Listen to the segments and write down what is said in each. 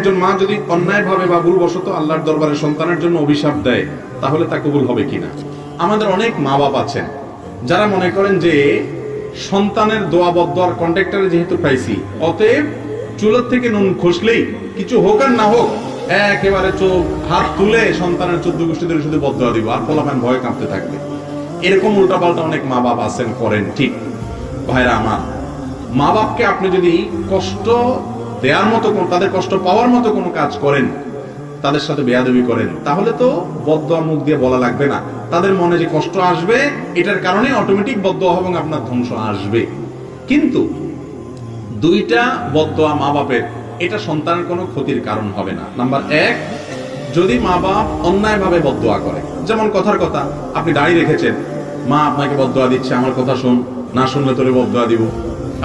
একজন মা যদি অন্যায়ভাবে বা ভুলবশত আল্লাহর দরবারে সন্তানের জন্য অভিশাপ দেয় তাহলে তা কবুল হবে কিনা। আমাদের অনেক মা বাপ আছেন যারা মনে করেন যে সন্তানের দোয়া বদদোয়ার কন্ট্রাক্টরে যেহেতু পাইছি, অতএব চুলোর থেকে নুন খসলেই কিছু হোক আর না হোক একেবারে চোখ হাত তুলে সন্তানের 14 গোষ্ঠী ধরে শুধু বদদোয়া দিব, আর পোলাপান ভয়ে কাঁপতে থাকবে। এরকম উল্টাপাল্টা অনেক মা বাপ আছেন, করেন। ঠিক ভাইরা আমার, মা বাপকে আপনি যদি কষ্ট দেওয়ার মতো, তাদের কষ্ট পাওয়ার মতো কোনো কাজ করেন, তাদের সাথে বেয়াদবি করেন, তাহলে তো বদদোয়া মুখ দিয়ে বলা লাগবে না। তাদের মনে যে কষ্ট আসবে এটার কারণে অটোমেটিক বদদোয়া এবং আপনার ধ্বংস আসবে। কিন্তু দুইটা বদদোয়া মা বাপের, এটা সন্তানের কোনো ক্ষতির কারণ হবে না। নাম্বার 1, যদি মা বাপ অন্যায়ভাবে বদদোয়া করে, যেমন কথার কথা আপনি দাঁড়িয়ে রেখেছেন, মা আপনাকে বদদোয়া দিচ্ছে, আমার কথা শুন, না শুনলে তোরে বদদোয়া দিব।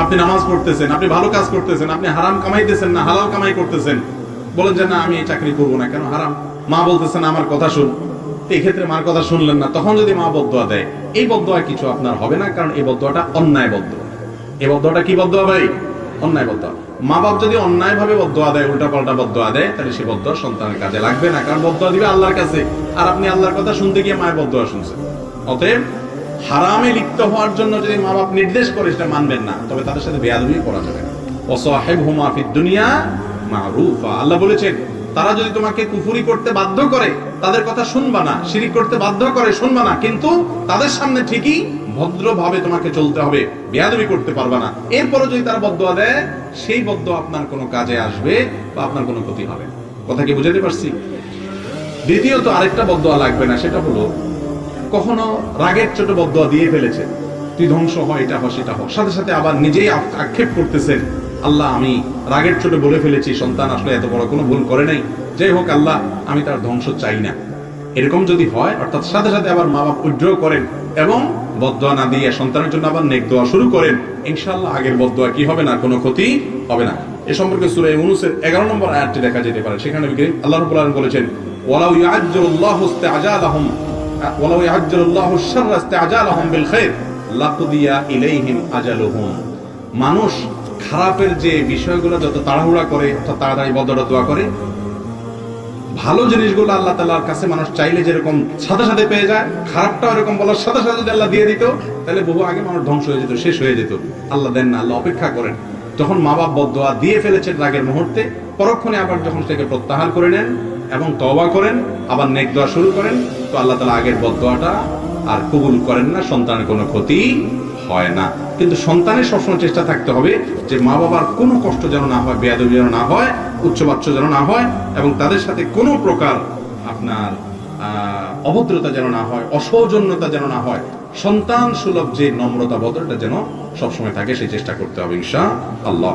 আপনি নামাজ পড়তেছেন, আপনি ভালো কাজ করতেছেন, আপনি হারাম কামাইতেছেন না হালাল কামাই করতেছেন, বলেন যে না আমি এই চাকরি করবো না, কেন হারাম। মা বলতেছেন আমার কথা শুন, এই ক্ষেত্রে মার কথা শুনলেন না, তখন যদি মা বদদোয়া দেয়, এই বদদোয়া কিছু আপনার হবে না, কারণ এই বদদোয়াটা অন্যায় বদদোয়া। এই বদদোয়াটা কি বদদোয়া ভাই? অন্যায় বদদোয়া। মা বাপ যদি অন্যায় ভাবে বদদোয়া দেয়, উল্টা পাল্টা বদদোয়া দেয়, তাহলে সেই বদদোয়া সন্তানের কাজে লাগবে না, কারণ বদদোয়া দিবে আল্লাহর কাছে, আর আপনি আল্লাহর কথা শুনতে গিয়ে মায়ের বদদোয়া শুনছেন। অতএব হারামে লিপ্ত হওয়ার জন্য যদি মা বাপ নির্দেশ করে সেটা মানবেন না, তবে তাদের সাথে বেয়াদবি করা যাবে না। ওয়াসাহিবহুমা ফিদ দুনিয়া মারুফা, আল্লাহ বলেছেন তারা যদি তোমাকে কুফরি করতে বাধ্য করে তাদের কথা শুনবা না, শিরিক করতে বাধ্য করে শুনবা না, কিন্তু তাদের সামনে ঠিকই ভদ্রভাবে তোমাকে চলতে হবে, বেয়াদবি করতে পারবা না। এরপরও যদি তারা বদদোয়া দেয়, সেই বদদোয়া আপনার কোনো কাজে আসবে বা আপনার কোনো ক্ষতি হবে। কথা কি বুঝাতে পারছি? দ্বিতীয়ত আরেকটা বদদোয়া লাগবে না, সেটা হলো কখনো রাগের ছোট বদদোয়া দিয়ে ফেলেছে, তুই ধ্বংস হয়, এটা হয় সেটা হয়, সাথে সাথে আবার নিজেই আক্ষেপ করতেছেন, আল্লাহ আমি রাগের ছোট বলে ফেলেছি, সন্তান আসলে এত বড় কোনো ভুল করে নাই, যাই হোক আল্লাহ আমি তার ধ্বংস চাই না। এরকম যদি হয়, অর্থাৎ সাথে সাথে আবার মা বাপ উইথড্র করেন এবং বদদোয়া না দিয়ে সন্তানের জন্য আবার নেক দোয়া শুরু করেন, ইনশাআল্লাহ আগের বদদোয়া কি হবে না, কোনো ক্ষতি হবে না। এ সম্পর্কে সূরা ইউনূসের 11 নম্বর আয়াতটি দেখা যেতে পারে। সেখানে আল্লাহ রাব্বুল আলামিন বলেছেন, ওয়ালাউ ইয়াজ্জালুল্লাহু ইসতিআজালাহুম ওয়ালাউ ইয়াজ্জালুল্লাহু আশ-শাররা ইসতিআজালাহুম বিল খায়র লাকুদিয়া ইলাইহিম আজালুহুম। মানুষ খারাপের যে বিষয়গুলো যত তাড়াহুড়া করে, অর্থাৎ তাড়াতাড়ি বদদোয়া দোয়া করে, ভালো জিনিসগুলো আল্লাহ তাআলার কাছে মানুষ চাইলে যেরকম সাথে সাথে পেয়ে যায়, খারাপটাও এরকম বলার সাথে সাথে যদি আল্লাহ দিয়ে দিত, তাহলে বহু আগে মানুষ ধ্বংস হয়ে যেত, শেষ হয়ে যেত। আল্লাহ দেন না, আল্লাহ অপেক্ষা করেন। যখন মা বাপ বদদোয়া দিয়ে ফেলেছেন রাগের মুহূর্তে, পরক্ষণে আবার যখন সেটাকে প্রত্যাহার করে নেন এবং তওবা করেন, আবার নেক দোয়া শুরু করেন, তো আল্লাহ তাআলা আগের বদদোয়াটা আর কবুল করেন না, সন্তানের কোনো ক্ষতি হয় না। কিন্তু সন্তানের সবসময় চেষ্টা থাকতে হবে যে মা বাবার কোনো কষ্ট যেন না হয়, বেয়াদবি যেন না হয়, উচ্চবাচ্য যেন না হয়, এবং তাদের সাথে কোনো প্রকার আপনার অভদ্রতা যেন না হয়, অসৌজন্যতা যেন না হয়। সন্তান সুলভ যে নম্রতা ভদ্রতা যেন সবসময় থাকে, সেই চেষ্টা করতে হবে ইনশাআল্লাহ।